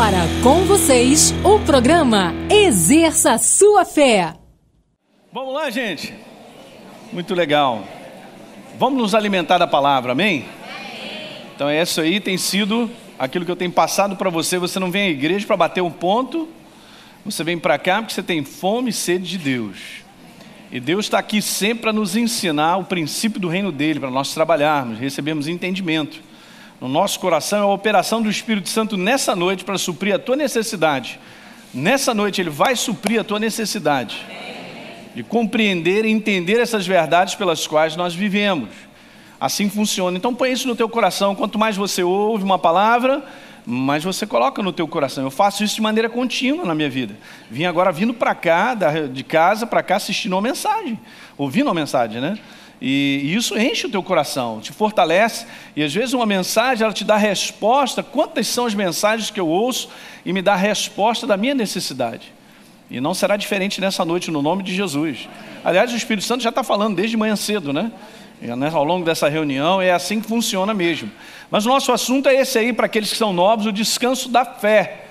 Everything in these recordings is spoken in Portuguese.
agora, com vocês, o programa Exerça a Sua Fé. Vamos lá, gente? Muito legal. Vamos nos alimentar da palavra, amém? Então isso aí tem sido aquilo que eu tenho passado para você. Você não vem à igreja para bater um ponto, você vem para cá porque você tem fome e sede de Deus. E Deus está aqui sempre para nos ensinar o princípio do reino dele, para nós trabalharmos, recebermos entendimento. No nosso coração é a operação do Espírito Santo nessa noite para suprir a tua necessidade. Nessa noite ele vai suprir a tua necessidade de compreender e entender essas verdades pelas quais nós vivemos. Assim funciona. Então põe isso no teu coração. Quanto mais você ouve uma palavra, mais você coloca no teu coração. Eu faço isso de maneira contínua na minha vida. Vim agora vindo para cá, de casa para cá, assistindo uma mensagem, ouvindo uma mensagem, né? E isso enche o teu coração, te fortalece. E às vezes uma mensagem, ela te dá resposta. Quantas são as mensagens que eu ouço e me dá a resposta da minha necessidade? E não será diferente nessa noite, no nome de Jesus. Aliás, o Espírito Santo já está falando desde manhã cedo, né? Ao longo dessa reunião, é assim que funciona mesmo. Mas o nosso assunto é esse aí, para aqueles que são novos, o descanso da fé.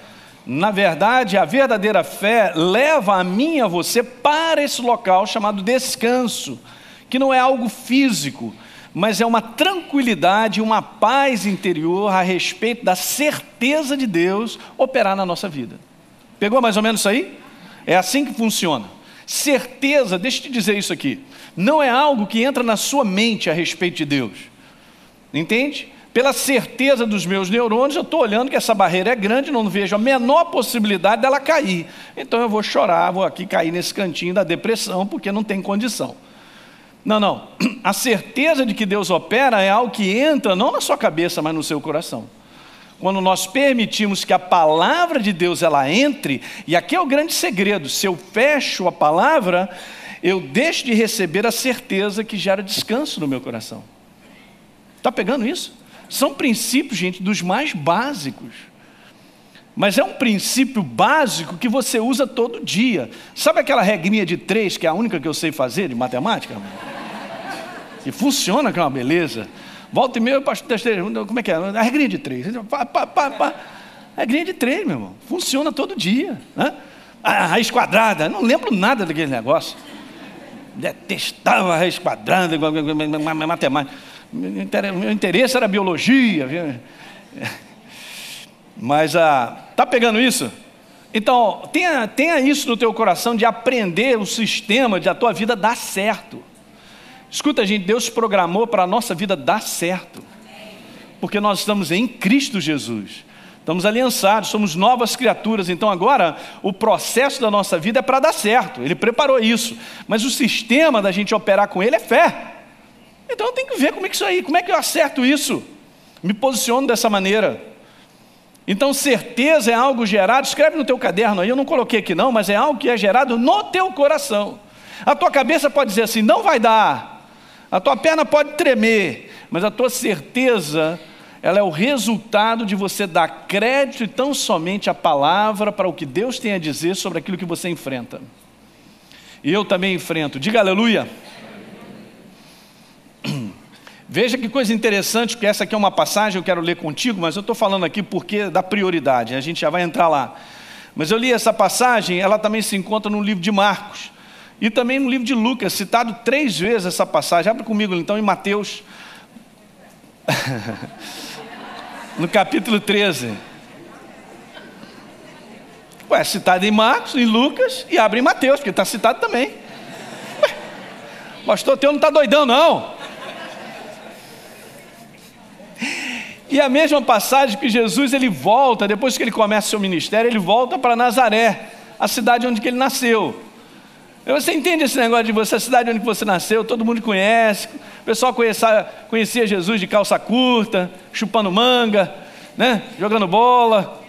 Na verdade, a verdadeira fé leva a mim e a você para esse local chamado descanso, que não é algo físico, mas é uma tranquilidade, uma paz interior a respeito da certeza de Deus operar na nossa vida. Pegou mais ou menos isso aí? É assim que funciona. Certeza, deixa eu te dizer isso aqui, não é algo que entra na sua mente a respeito de Deus. Entende? Pela certeza dos meus neurônios, eu estou olhando que essa barreira é grande, não vejo a menor possibilidade dela cair. Então eu vou chorar, vou aqui cair nesse cantinho da depressão, porque não tem condição. Não. A certeza de que Deus opera é algo que entra não na sua cabeça, mas no seu coração. Quando nós permitimos que a palavra de Deus ela entre, e aqui é o grande segredo, se eu fecho a palavra, eu deixo de receber a certeza que gera descanso no meu coração. Está pegando isso? São princípios, gente, dos mais básicos. Mas é um princípio básico que você usa todo dia. Sabe aquela regrinha de 3, que é a única que eu sei fazer de matemática? E funciona, que é uma beleza. Volta e meia, pastor, como é que é? A regrinha de 3. A regrinha de 3, meu irmão. Funciona todo dia. Né? A raiz quadrada. Não lembro nada daquele negócio. Detestava a raiz quadrada, matemática. Meu interesse era biologia. Mas está pegando isso? Então, tenha isso no teu coração de aprender o sistema de a tua vida dar certo. Escuta, gente, Deus programou para a nossa vida dar certo. Porque nós estamos em Cristo Jesus. Estamos aliançados, somos novas criaturas. Então agora, o processo da nossa vida é para dar certo. Ele preparou isso. Mas o sistema da gente operar com Ele é fé. Então eu tenho que ver como é que eu acerto isso. Me posiciono dessa maneira. Então certeza é algo gerado, escreve no teu caderno aí, eu não coloquei aqui não, mas é algo que é gerado no teu coração. A tua cabeça pode dizer assim, não vai dar. A tua perna pode tremer, mas a tua certeza, ela é o resultado de você dar crédito e tão somente a palavra para o que Deus tem a dizer sobre aquilo que você enfrenta. E eu também enfrento, diga aleluia. Veja que coisa interessante, porque essa aqui é uma passagem, eu quero ler contigo, mas eu estou falando aqui porque dá prioridade, a gente já vai entrar lá. Mas eu li essa passagem, ela também se encontra no livro de Marcos, e também no livro de Lucas, citado 3 vezes essa passagem. Abre comigo então em Mateus, no capítulo 13. Citado em Marcos, em Lucas, e abre em Mateus, porque está citado também. Pastor, teu não está doidão não. E a mesma passagem que Jesus, ele volta, depois que ele começa seu ministério, ele volta para Nazaré, a cidade onde ele nasceu. Você entende esse negócio de você, a cidade onde você nasceu, todo mundo conhece, o pessoal conhecia Jesus de calça curta, chupando manga, né, jogando bola.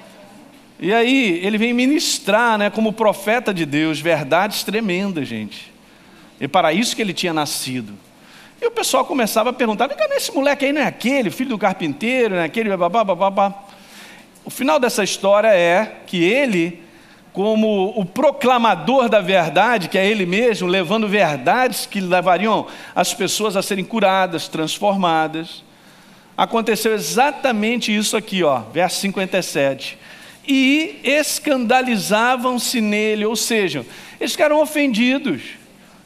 E aí ele vem ministrar, né, como profeta de Deus, verdades tremendas, gente. E para isso que ele tinha nascido. E o pessoal começava a perguntar, esse moleque aí não é aquele, filho do carpinteiro, não é aquele, babá. O final dessa história é que ele, como o proclamador da verdade, que é ele mesmo, levando verdades que levariam as pessoas a serem curadas, transformadas, aconteceu exatamente isso aqui, verso 57. e escandalizavam-se nele, ou seja, eles ficaram ofendidos.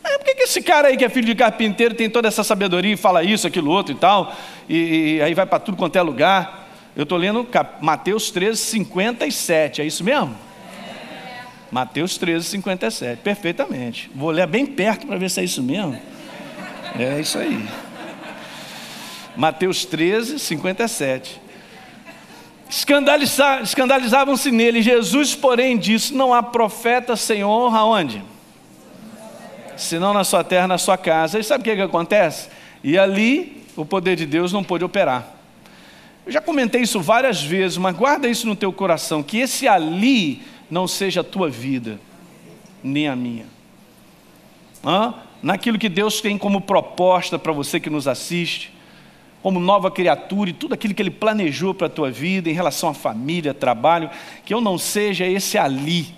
Por que esse cara aí que é filho de carpinteiro tem toda essa sabedoria e fala isso, aquilo, outro e tal, e aí vai para tudo quanto é lugar? Eu estou lendo Mateus 13:57, é isso mesmo? Mateus 13:57, perfeitamente. Vou ler bem perto para ver se é isso mesmo. É isso aí. Mateus 13:57. Escandalizavam-se nele. Jesus, porém, disse: não há profeta sem honra aonde? Senão na sua terra, na sua casa. E sabe o que acontece? E ali o poder de Deus não pôde operar. Eu já comentei isso várias vezes, mas guarda isso no teu coração, que esse ali não seja a tua vida, nem a minha. Naquilo que Deus tem como proposta para você que nos assiste, como nova criatura e tudo aquilo que Ele planejou para a tua vida, em relação à família, trabalho, que eu não seja esse ali,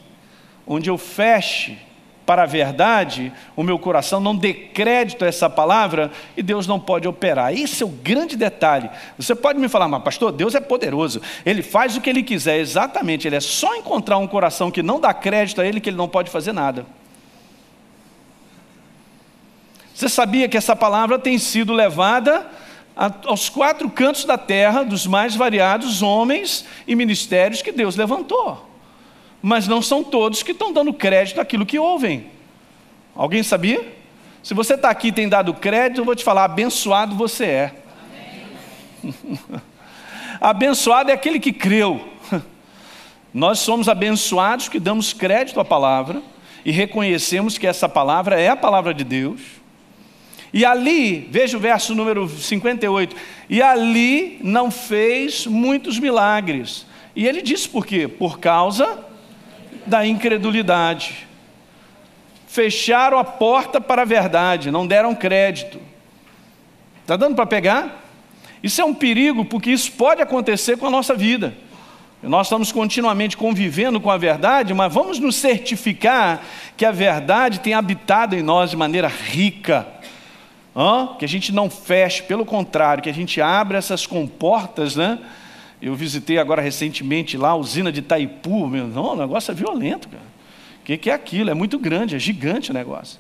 onde eu feche para a verdade o meu coração, não dê crédito a essa palavra e Deus não pode operar. Esse é o grande detalhe. Você pode me falar, mas pastor, Deus é poderoso, Ele faz o que Ele quiser. Exatamente, Ele é só encontrar um coração que não dá crédito a Ele, que Ele não pode fazer nada. Você sabia que essa palavra tem sido levada aos 4 cantos da terra, dos mais variados homens e ministérios que Deus levantou? Mas não são todos que estão dando crédito àquilo que ouvem. Alguém sabia? Se você está aqui e tem dado crédito, eu vou te falar, abençoado você é. Abençoado é aquele que creu. Nós somos abençoados que damos crédito à palavra e reconhecemos que essa palavra é a palavra de Deus. E ali, veja o verso número 58, e ali não fez muitos milagres. E ele disse por quê? Por causa da incredulidade. Fecharam a porta para a verdade, não deram crédito. Está dando para pegar? Isso é um perigo, porque isso pode acontecer com a nossa vida. Nós estamos continuamente convivendo com a verdade, mas vamos nos certificar que a verdade tem habitado em nós de maneira rica. Que a gente não feche, pelo contrário, que a gente abra essas comportas, né? Eu visitei agora recentemente lá a usina de Itaipu, o negócio é violento, cara. O que é aquilo? É muito grande, é gigante o negócio.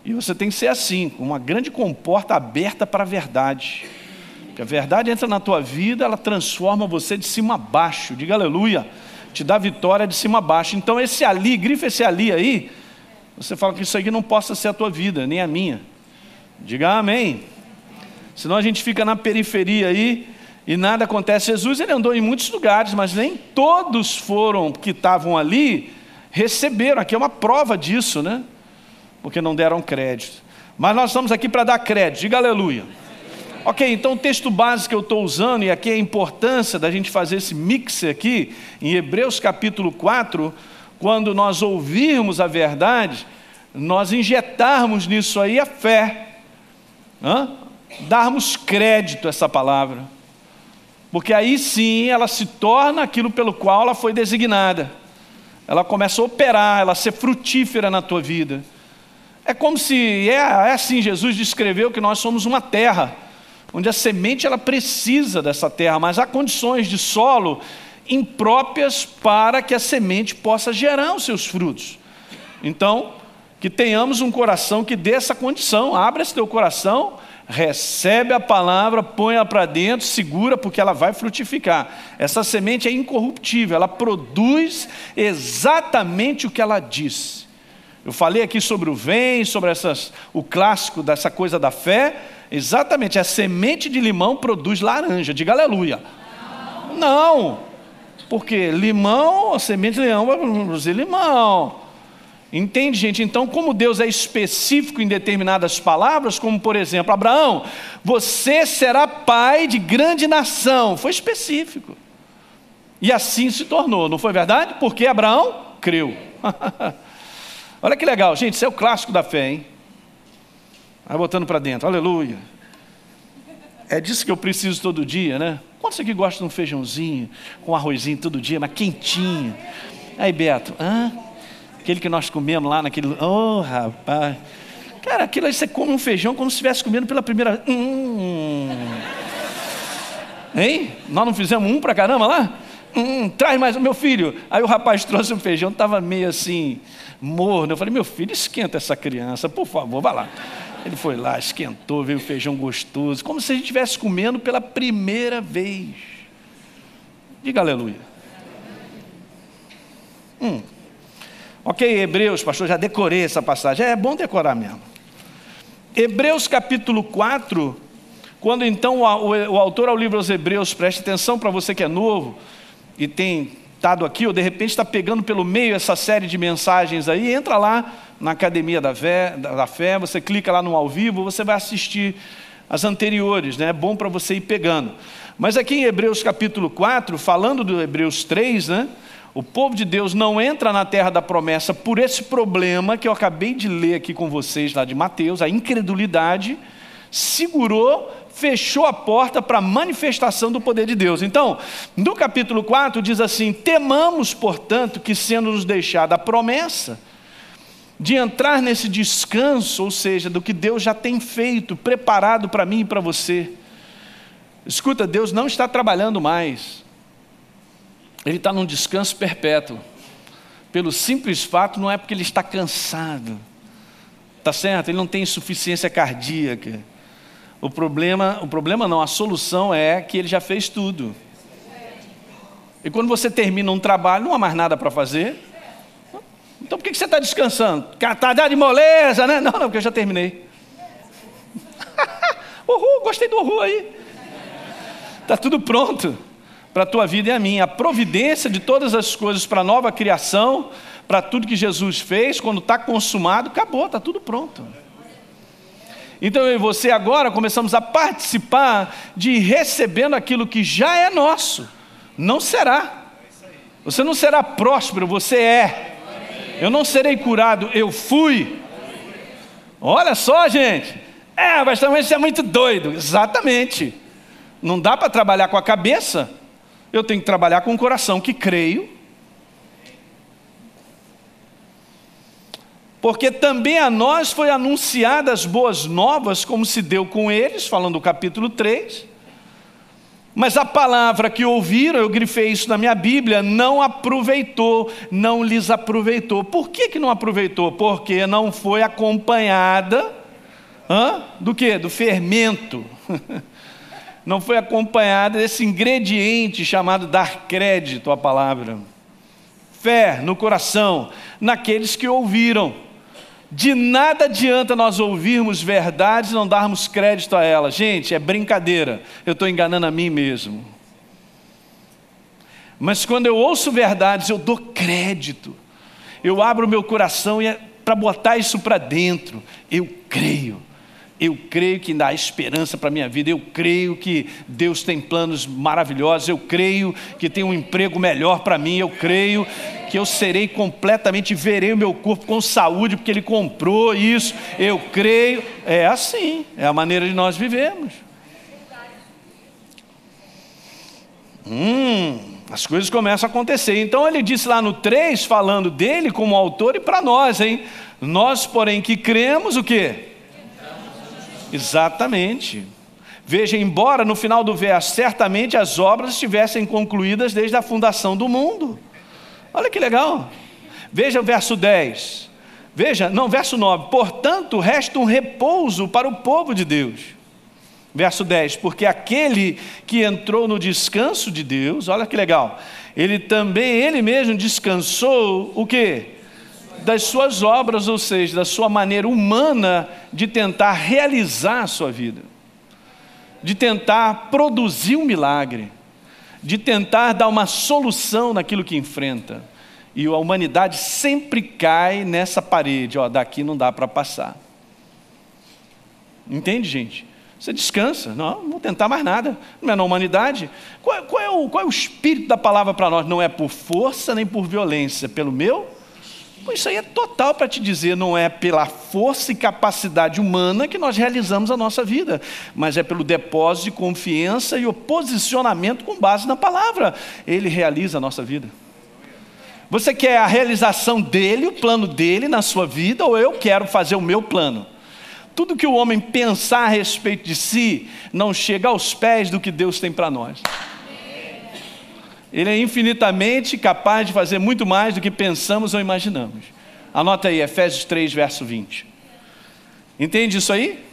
E você tem que ser assim, com uma grande comporta aberta para a verdade. Porque a verdade entra na tua vida, ela transforma você de cima a baixo, diga aleluia, te dá vitória de cima a baixo. Então esse ali, grifa esse ali aí, você fala que isso aqui não possa ser a tua vida, nem a minha. Diga amém. Senão a gente fica na periferia aí e nada acontece. Jesus, ele andou em muitos lugares, mas nem todos foram que estavam ali receberam. Aqui é uma prova disso, né? Porque não deram crédito. Mas nós estamos aqui para dar crédito, diga aleluia. Ok, então o texto básico que eu estou usando, e aqui é a importância da gente fazer esse mix aqui, em Hebreus capítulo 4, quando nós ouvirmos a verdade, nós injetarmos nisso aí a fé. Darmos crédito a essa palavra, porque aí sim ela se torna aquilo pelo qual ela foi designada. Ela começa a operar, ela ser frutífera na tua vida. É como se, assim Jesus descreveu que nós somos uma terra, onde a semente ela precisa dessa terra, mas há condições de solo impróprias para que a semente possa gerar os seus frutos. Então, que tenhamos um coração que dê essa condição. Abra esse teu coração, recebe a palavra, põe-a para dentro, segura, porque ela vai frutificar. Essa semente é incorruptível, ela produz exatamente o que ela disse. Eu falei aqui sobre o vem, sobre o clássico dessa coisa da fé. Exatamente, a semente de limão produz laranja, diga aleluia. Não, porque limão, a semente de limão vai produzir limão. Entende, gente? Então, como Deus é específico em determinadas palavras, como por exemplo, Abraão, você será pai de grande nação, foi específico. E assim se tornou, não foi verdade? Porque Abraão creu. Olha que legal, gente, isso é o clássico da fé, hein? Vai botando para dentro, aleluia. É disso que eu preciso todo dia, né? Quantos aqui gostam de um feijãozinho, com arrozinho todo dia, mas quentinho? Aí, Beto, aquele que nós comemos lá naquele... Oh, rapaz. Cara, aquilo aí você come um feijão como se estivesse comendo pela primeira vez. Hein? Nós não fizemos pra caramba lá? Traz mais, meu filho. Aí o rapaz trouxe um feijão, estava meio assim, morno. Eu falei, meu filho, esquenta essa criança, por favor, vai lá. Ele foi lá, esquentou, veio o feijão gostoso, como se a gente estivesse comendo pela primeira vez. Diga aleluia. Ok, Hebreus, pastor, já decorei essa passagem. É bom decorar mesmo. Hebreus capítulo 4, quando então o autor ao livro aos Hebreus, preste atenção para você que é novo e tem estado aqui, ou de repente está pegando pelo meio essa série de mensagens aí, entra lá na Academia da Fé, você clica lá no ao vivo, você vai assistir as anteriores, né? É bom para você ir pegando. Mas aqui em Hebreus capítulo 4, falando do Hebreus 3, né? O povo de Deus não entra na terra da promessa por esse problema que eu acabei de ler aqui com vocês lá de Mateus, a incredulidade segurou, fechou a porta para a manifestação do poder de Deus. Então, no capítulo 4 diz assim: temamos, portanto, que sendo nos deixada a promessa de entrar nesse descanso, ou seja, do que Deus já tem feito, preparado para mim e para você. Escuta, Deus não está trabalhando mais. Ele está num descanso perpétuo. Pelo simples fato, não é porque ele está cansado. Tá certo? Ele não tem insuficiência cardíaca. O problema não, a solução é que ele já fez tudo. E quando você termina um trabalho, não há mais nada para fazer. Então por que você está descansando? Tá de moleza, né? Não, porque eu já terminei. Uhul, gostei do uhul aí. Está tudo pronto para a tua vida e a minha. A providência de todas as coisas para a nova criação, para tudo que Jesus fez, quando está consumado, acabou, está tudo pronto. Então eu e você agora começamos a participar de ir recebendo aquilo que já é nosso. Não será. Você não será próspero, você é. Eu não serei curado, eu fui. Olha só, gente. Mas também você é muito doido. Exatamente. Não dá para trabalhar com a cabeça. Eu tenho que trabalhar com o coração que creio. Porque também a nós foi anunciada as boas novas, como se deu com eles, falando do capítulo 3. Mas a palavra que ouviram, eu grifei isso na minha Bíblia, não aproveitou, não lhes aproveitou. Por que não aproveitou? Porque não foi acompanhada do quê? Do fermento. Não foi acompanhada desse ingrediente chamado dar crédito à palavra. Fé no coração, naqueles que ouviram. De nada adianta nós ouvirmos verdades e não darmos crédito a elas. Gente, é brincadeira, eu estou enganando a mim mesmo. Mas quando eu ouço verdades, eu dou crédito. Eu abro o meu coração para botar isso para dentro. Eu creio que dá esperança para a minha vida. Eu creio que Deus tem planos maravilhosos. Eu creio que tem um emprego melhor para mim. Eu creio que eu serei completamente, verei o meu corpo com saúde, porque Ele comprou isso. Eu creio. É assim, é a maneira de nós vivermos. As coisas começam a acontecer. Então ele disse lá no 3, falando dele como autor e para nós, hein? Nós, porém, que cremos o quê? Exatamente. Veja, embora no final do verso, certamente as obras estivessem concluídas desde a fundação do mundo. Olha que legal. Veja o verso 10. Verso 9. Portanto, resta um repouso para o povo de Deus. Verso 10. Porque aquele que entrou no descanso de Deus, olha que legal, ele mesmo descansou o quê? Das suas obras, ou seja, da sua maneira humana de tentar realizar a sua vida, de tentar produzir um milagre, de tentar dar uma solução naquilo que enfrenta. E a humanidade sempre cai nessa parede, daqui não dá para passar. Entende, gente? Você descansa, não vou tentar mais nada, não é na humanidade. Qual é o espírito da palavra para nós? Não é por força nem por violência, pelo meu. Isso aí é total para te dizer, não é pela força e capacidade humana que nós realizamos a nossa vida, mas é pelo depósito de confiança e o posicionamento com base na palavra. Ele realiza a nossa vida. Você quer a realização dele, o plano dele na sua vida, ou eu quero fazer o meu plano? Tudo que o homem pensar a respeito de si não chega aos pés do que Deus tem para nós. Ele é infinitamente capaz de fazer muito mais do que pensamos ou imaginamos. Anota aí, Efésios 3, verso 20. Entende isso aí?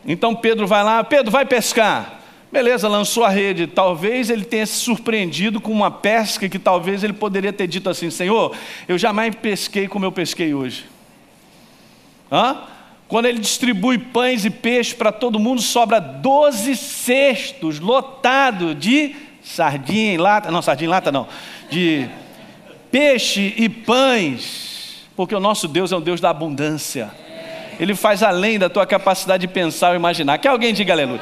Então Pedro vai lá, Pedro, vai pescar. Beleza, lançou a rede. Talvez ele tenha se surpreendido com uma pesca que talvez ele poderia ter dito assim: Senhor, eu jamais pesquei como eu pesquei hoje. Quando ele distribui pães e peixes para todo mundo, sobra 12 cestos lotados de sardinha em lata, não, sardinha em lata não, de peixe e pães, porque o nosso Deus é um Deus da abundância. Ele faz além da tua capacidade de pensar ou imaginar. Que alguém diga aleluia.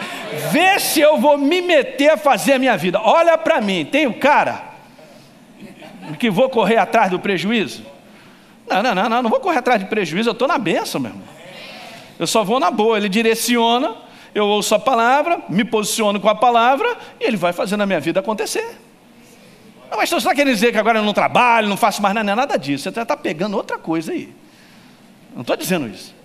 Vê se eu vou me meter a fazer a minha vida. Olha para mim, tem um cara que vou correr atrás do prejuízo? Não vou correr atrás de prejuízo, eu estou na bênção, meu irmão. Eu só vou na boa. Ele direciona, eu ouço a palavra, me posiciono com a palavra e ele vai fazendo a minha vida acontecer. Não, mas você está querendo dizer que agora eu não trabalho, não faço mais nada? Não é nada disso, você está pegando outra coisa aí. Não estou dizendo isso.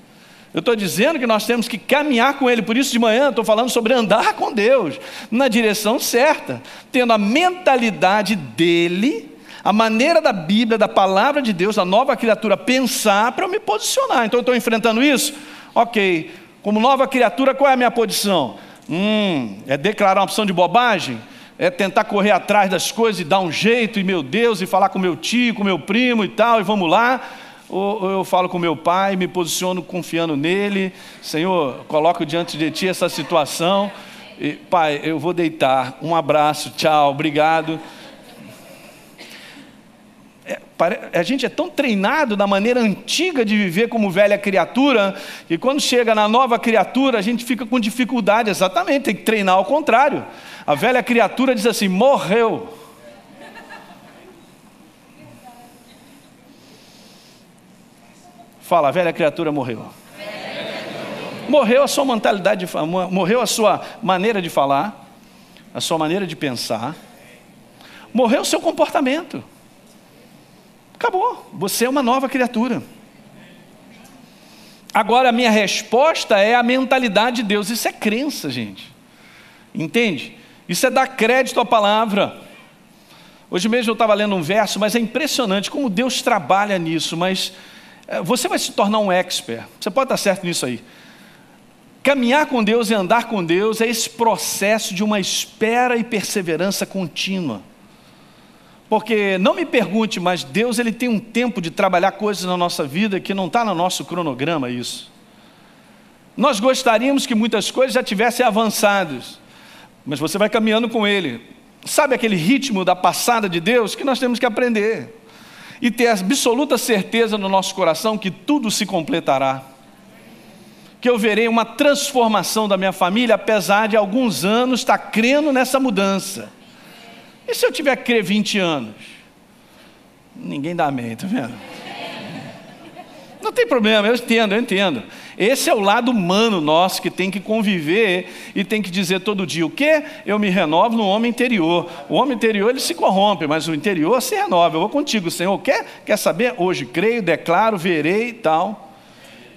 Eu estou dizendo que nós temos que caminhar com Ele. Por isso de manhã eu estou falando sobre andar com Deus na direção certa, tendo a mentalidade dEle, a maneira da Bíblia, da palavra de Deus, da nova criatura pensar para eu me posicionar. Então eu estou enfrentando isso? Ok, como nova criatura, qual é a minha posição? É declarar uma opção de bobagem? É tentar correr atrás das coisas e dar um jeito, e meu Deus, e falar com meu tio, com meu primo e tal, e vamos lá? Ou eu falo com meu pai, me posiciono confiando nele: Senhor, coloco diante de ti essa situação, e, pai, eu vou deitar, um abraço, tchau, obrigado. A gente é tão treinado na maneira antiga de viver como velha criatura, que quando chega na nova criatura a gente fica com dificuldade. Exatamente, tem que treinar ao contrário. A velha criatura diz assim: morreu. Fala, a velha criatura morreu. Morreu a sua mentalidade, morreu a sua maneira de falar, a sua maneira de pensar, morreu o seu comportamento. Acabou, você é uma nova criatura. Agora a minha resposta é a mentalidade de Deus. Isso é crença, gente. Entende? Isso é dar crédito à palavra. Hoje mesmo eu estava lendo um verso, mas é impressionante como Deus trabalha nisso. Mas você vai se tornar um expert. Você pode estar certo nisso aí. Caminhar com Deus e andar com Deus é esse processo de uma espera e perseverança contínua. Porque, não me pergunte, mas Deus ele tem um tempo de trabalhar coisas na nossa vida que não está no nosso cronograma isso. Nós gostaríamos que muitas coisas já tivessem avançadas, mas você vai caminhando com Ele. Sabe aquele ritmo da passada de Deus que nós temos que aprender? E ter absoluta certeza no nosso coração que tudo se completará. Que eu verei uma transformação da minha família, apesar de alguns anos estar crendo nessa mudança. E se eu tiver que crer 20 anos? Ninguém dá amém, tá vendo? Não tem problema, eu entendo. Esse é o lado humano nosso que tem que conviver e tem que dizer todo dia: o quê? Eu me renovo no homem interior. O homem interior ele se corrompe, mas o interior se renova. Eu vou contigo, Senhor. Quer saber? Hoje creio, declaro, verei e tal.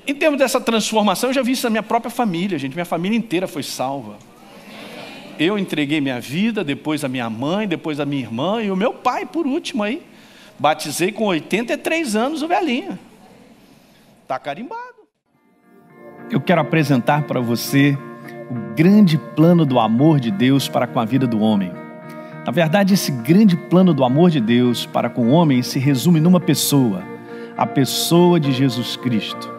Em termos dessa transformação, eu já vi isso na minha própria família, gente. Minha família inteira foi salva. Eu entreguei minha vida, depois a minha mãe, depois a minha irmã e o meu pai por último aí. Batizei com 83 anos o velhinho. Está carimbado. Eu quero apresentar para você o grande plano do amor de Deus para com a vida do homem. Na verdade, esse grande plano do amor de Deus para com o homem se resume numa pessoa, a pessoa de Jesus Cristo.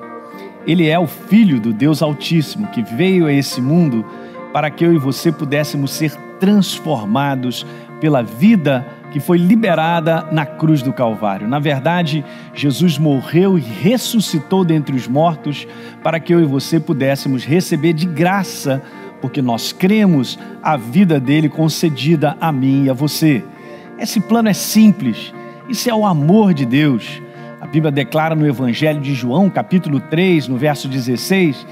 Ele é o Filho do Deus Altíssimo que veio a esse mundo para que eu e você pudéssemos ser transformados pela vida que foi liberada na cruz do Calvário. Na verdade, Jesus morreu e ressuscitou dentre os mortos para que eu e você pudéssemos receber de graça, porque nós cremos, a vida dele concedida a mim e a você. Esse plano é simples, isso é o amor de Deus. A Bíblia declara no Evangelho de João, capítulo 3, no verso 16,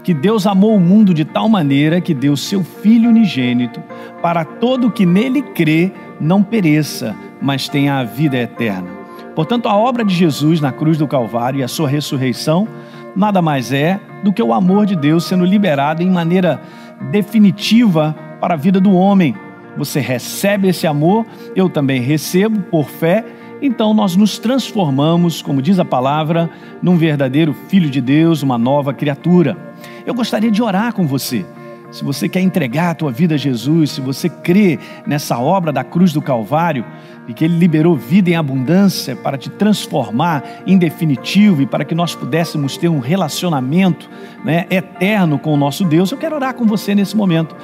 que Deus amou o mundo de tal maneira que deu seu Filho unigênito para todo que nele crê não pereça, mas tenha a vida eterna. Portanto, a obra de Jesus na cruz do Calvário e a sua ressurreição nada mais é do que o amor de Deus sendo liberado em maneira definitiva para a vida do homem. você recebe esse amor, eu também recebo por fé, então nós nos transformamos, como diz a palavra, num verdadeiro filho de Deus, uma nova criatura. Eu gostaria de orar com você. Se você quer entregar a tua vida a Jesus, se você crê nessa obra da cruz do Calvário, e que Ele liberou vida em abundância para te transformar em definitivo e para que nós pudéssemos ter um relacionamento, eterno com o nosso Deus, eu quero orar com você nesse momento.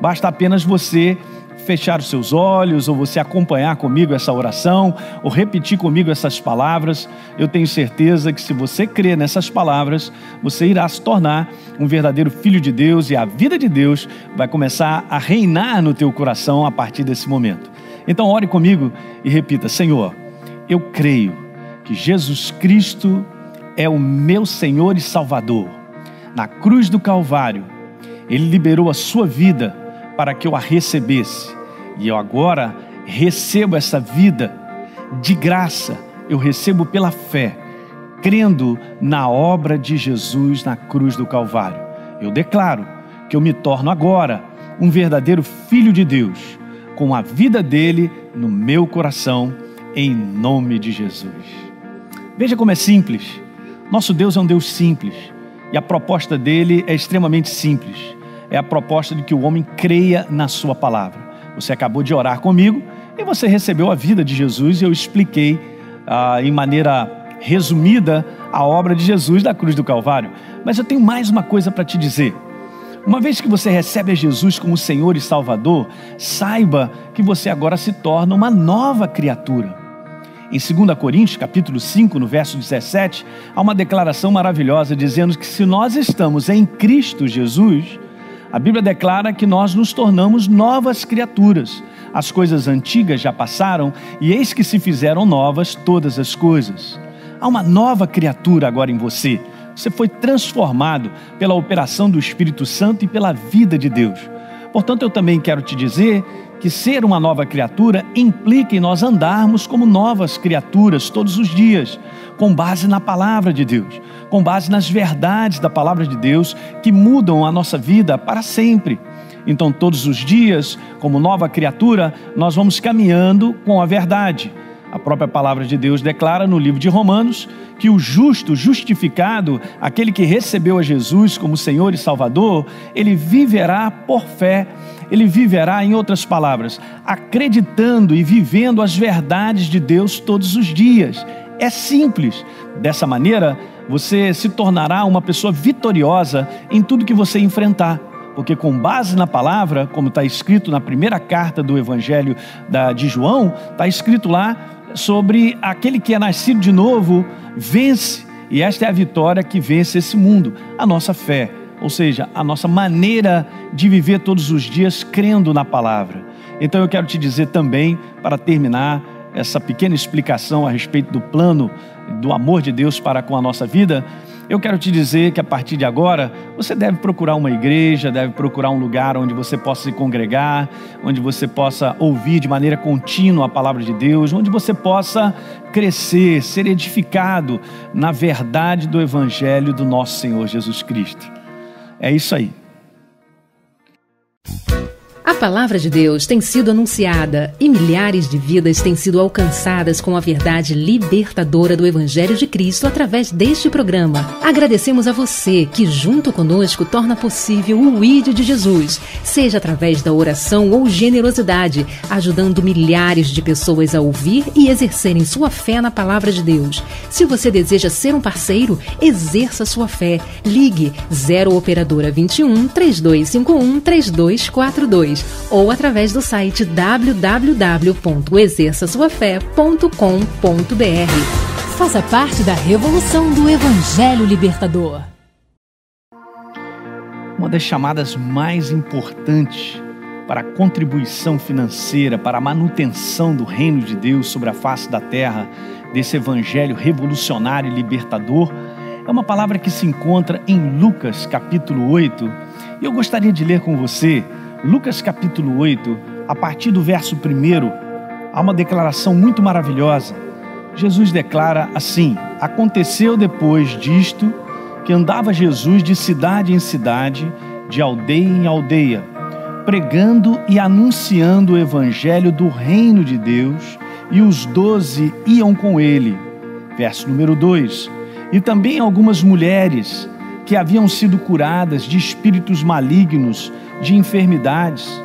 Basta apenas você fechar os seus olhos, ou você acompanhar comigo essa oração, ou repetir comigo essas palavras. Eu tenho certeza que se você crer nessas palavras, você irá se tornar um verdadeiro filho de Deus e a vida de Deus vai começar a reinar no teu coração a partir desse momento. Então ore comigo e repita: Senhor, eu creio que Jesus Cristo é o meu Senhor e Salvador. Na cruz do Calvário, Ele liberou a sua vida para que eu a recebesse. E eu agora recebo essa vida de graça. Eu recebo pela fé, crendo na obra de Jesus na cruz do Calvário. Eu declaro que eu me torno agora um verdadeiro filho de Deus, com a vida dele no meu coração, em nome de Jesus. Veja como é simples. Nosso Deus é um Deus simples, e a proposta dele é extremamente simples. É a proposta de que o homem creia na sua palavra. Você acabou de orar comigo e você recebeu a vida de Jesus, e eu expliquei em maneira resumida a obra de Jesus da cruz do Calvário. Mas eu tenho mais uma coisa para te dizer. Uma vez que você recebe a Jesus como Senhor e Salvador, saiba que você agora se torna uma nova criatura. Em 2 Coríntios, capítulo 5, no verso 17, há uma declaração maravilhosa dizendo que se nós estamos em Cristo Jesus, a Bíblia declara que nós nos tornamos novas criaturas. As coisas antigas já passaram e eis que se fizeram novas todas as coisas. Há uma nova criatura agora em você. Você foi transformado pela operação do Espírito Santo e pela vida de Deus. Portanto, eu também quero te dizer que ser uma nova criatura implica em nós andarmos como novas criaturas todos os dias, com base na palavra de Deus, com base nas verdades da palavra de Deus que mudam a nossa vida para sempre. Então, todos os dias, como nova criatura, nós vamos caminhando com a verdade. A própria palavra de Deus declara no livro de Romanos que o justo, justificado, aquele que recebeu a Jesus como Senhor e Salvador, ele viverá por fé. Ele viverá, em outras palavras, acreditando e vivendo as verdades de Deus todos os dias. É simples. Dessa maneira, você se tornará uma pessoa vitoriosa em tudo que você enfrentar. Porque com base na palavra, como está escrito na primeira carta do Evangelho de João, está escrito lá sobre aquele que é nascido de novo, vence. E esta é a vitória que vence esse mundo, a nossa fé. Ou seja, a nossa maneira de viver todos os dias crendo na palavra. Então eu quero te dizer também, para terminar essa pequena explicação a respeito do plano do amor de Deus para com a nossa vida, eu quero te dizer que a partir de agora, você deve procurar uma igreja, deve procurar um lugar onde você possa se congregar, onde você possa ouvir de maneira contínua a palavra de Deus, onde você possa crescer, ser edificado na verdade do Evangelho do nosso Senhor Jesus Cristo. É isso aí. A palavra de Deus tem sido anunciada e milhares de vidas têm sido alcançadas com a verdade libertadora do Evangelho de Cristo através deste programa. Agradecemos a você que junto conosco torna possível o ID de Jesus, seja através da oração ou generosidade, ajudando milhares de pessoas a ouvir e exercerem sua fé na palavra de Deus. Se você deseja ser um parceiro, exerça sua fé. Ligue 0 Operadora 21 3251 3242 ou através do site www.exerçasuafé.com.br. Faça parte da revolução do Evangelho Libertador. Uma das chamadas mais importantes para a contribuição financeira, para a manutenção do reino de Deus sobre a face da terra, desse Evangelho revolucionário e libertador, é uma palavra que se encontra em Lucas capítulo 8. E eu gostaria de ler com você Lucas capítulo 8, a partir do verso 1, há uma declaração muito maravilhosa. Jesus declara assim: aconteceu depois disto que andava Jesus de cidade em cidade, de aldeia em aldeia, pregando e anunciando o evangelho do reino de Deus, e os 12 iam com ele. Verso número 2. E também algumas mulheres que haviam sido curadas de espíritos malignos, de enfermidades.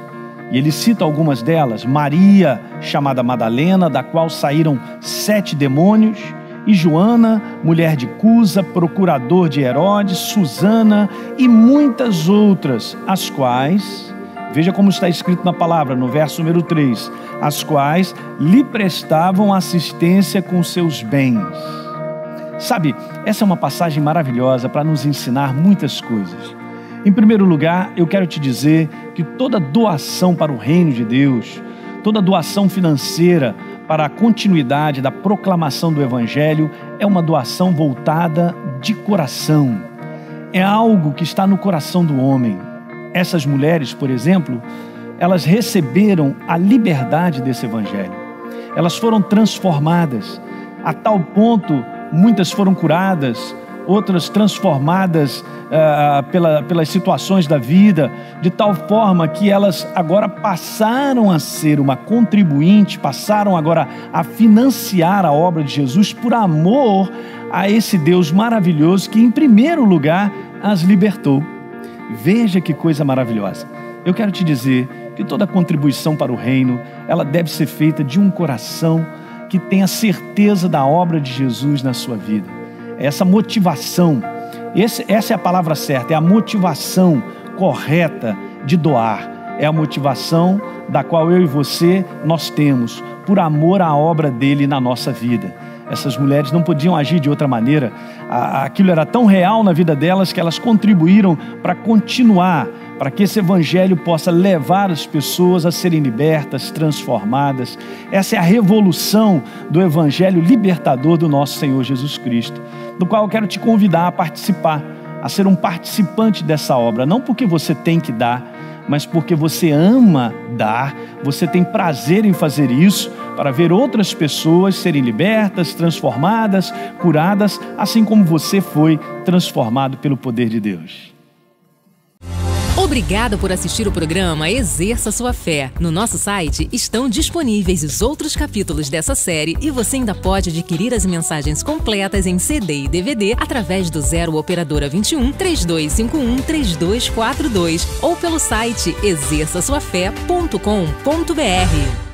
E ele cita algumas delas: Maria, chamada Madalena, da qual saíram 7 demônios, e Joana, mulher de Cusa, procurador de Herodes, Susana e muitas outras, as quais, veja como está escrito na palavra, no verso número 3, as quais lhe prestavam assistência com seus bens. Sabe, essa é uma passagem maravilhosa para nos ensinar muitas coisas. Em primeiro lugar, eu quero te dizer que toda doação para o reino de Deus, toda doação financeira para a continuidade da proclamação do evangelho é uma doação voltada de coração. É algo que está no coração do homem. Essas mulheres, por exemplo, elas receberam a liberdade desse evangelho. Elas foram transformadas a tal ponto. Muitas foram curadas, outras transformadas pelas situações da vida, de tal forma que elas agora passaram a ser uma contribuinte, passaram agora a financiar a obra de Jesus por amor a esse Deus maravilhoso que, em primeiro lugar, as libertou. Veja que coisa maravilhosa. Eu quero te dizer que toda contribuição para o reino, ela deve ser feita de um coração que tenha certeza da obra de Jesus na sua vida. Essa motivação, essa é a palavra certa, é a motivação correta de doar. É a motivação da qual eu e você, nós temos, por amor à obra dele na nossa vida. Essas mulheres não podiam agir de outra maneira. Aquilo era tão real na vida delas que elas contribuíram para continuar, para que esse evangelho possa levar as pessoas a serem libertas, transformadas. Essa é a revolução do evangelho libertador do nosso Senhor Jesus Cristo, do qual eu quero te convidar a participar, a ser um participante dessa obra, não porque você tem que dar, mas porque você ama dar, você tem prazer em fazer isso, para ver outras pessoas serem libertas, transformadas, curadas, assim como você foi transformado pelo poder de Deus. Obrigada por assistir o programa Exerça Sua Fé. No nosso site estão disponíveis os outros capítulos dessa série e você ainda pode adquirir as mensagens completas em CD e DVD através do 0 Operadora 21 3251 3242 ou pelo site exerçaçoafé.com.br.